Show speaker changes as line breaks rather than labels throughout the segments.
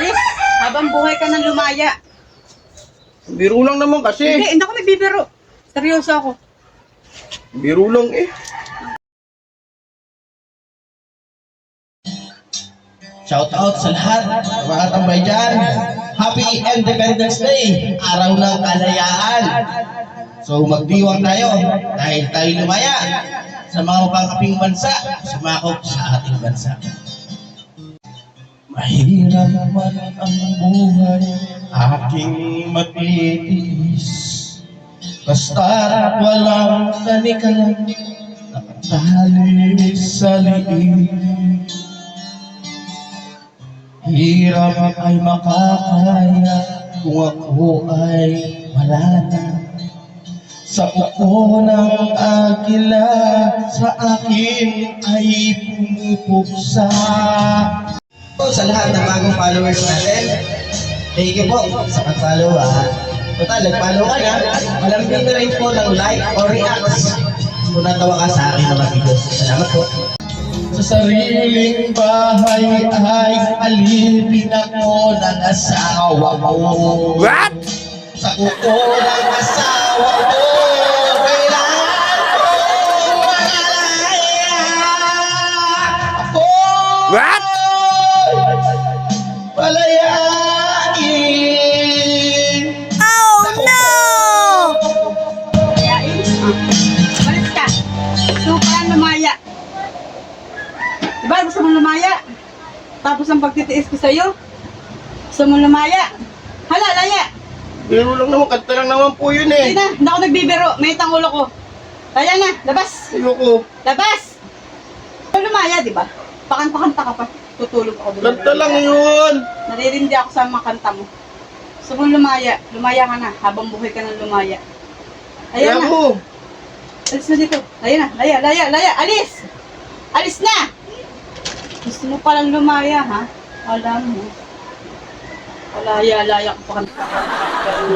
Alis, habang buhay ka ng lumaya.
Biro lang naman kasi.
Hindi ako nagbibiro. Seryoso ako.
Biro lang eh.
Shout out sa lahat, mga tambay dyan. Happy Independence Day, araw ng kalayaan. So magdiwang tayo dahil tayo lumaya sa mga mapangkaping bansa, sumakop sa ating bansa. Mahirap man ang buhay, aking matitiis. Basta't walang kanikalan, nakatali sa liit. Hirap ay makakaya kung ako ay wala na. Sa uko ng agila, sa akin ay pumupuksa. Sa lahat ng bagong followers natin, thank you po sa pag-follow Total, nag-follow ka na, malambing na rin po ng like or react kung natawa ka sa akin na videos. Salamat po. Sa sariling bahay ay alipin ako ng asawa ko.
What?
Sa kuko ng asawa ko, kailangan ko malaya. Ako
What?
palayain.
Oh no! Yain. Balis ka. Gusto ko yan lumaya. Diba gusto mong lumaya? Tapos ang pagtitiis ko sa'yo? Gusto mong lumaya? Hala, laya!
Biro lang naman, kanta lang naman po yun
Hindi
eh.
na, hindi ako nagbibiro. May itang ulo ko. Laya na, labas!
Ayoko.
Labas! Lumaya, di ba? Pakanta-kanta ka pa. Tutulog ako doon.
Kanta lang yun.
Naririndi ako sa mga kanta mo. Gusto mong lumaya. Lumaya ka na. Habang buhay ka ng lumaya. Ayan
Kaya
na.
mo.
Alis na dito. Ayan na. Laya, laya, laya. Alis! Alis na! Gusto mo palang lumaya, ha? Alam mo. Laya-laya ka pa kanta.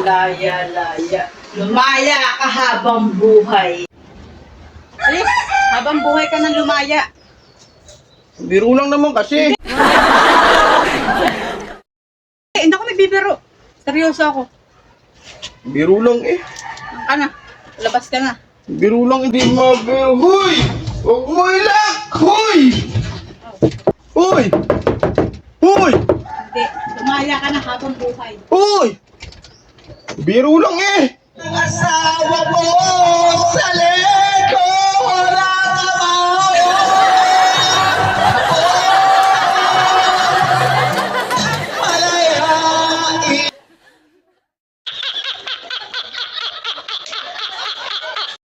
Laya-laya. Lumaya ka habang buhay. Alis! Habang buhay ka ng lumaya.
Biro lang naman kasi.
Hindi ako nagbibiro. Seryoso ako.
Biro lang eh.
Ano? Labas ka na.
Biro lang, hindi Huy! Huwag mo ilak! Huy! Huy! Huy!
Hindi. Lumaya ka na habang buhay.
Huy! Biro lang eh.
Ang asawa mo sa likoran.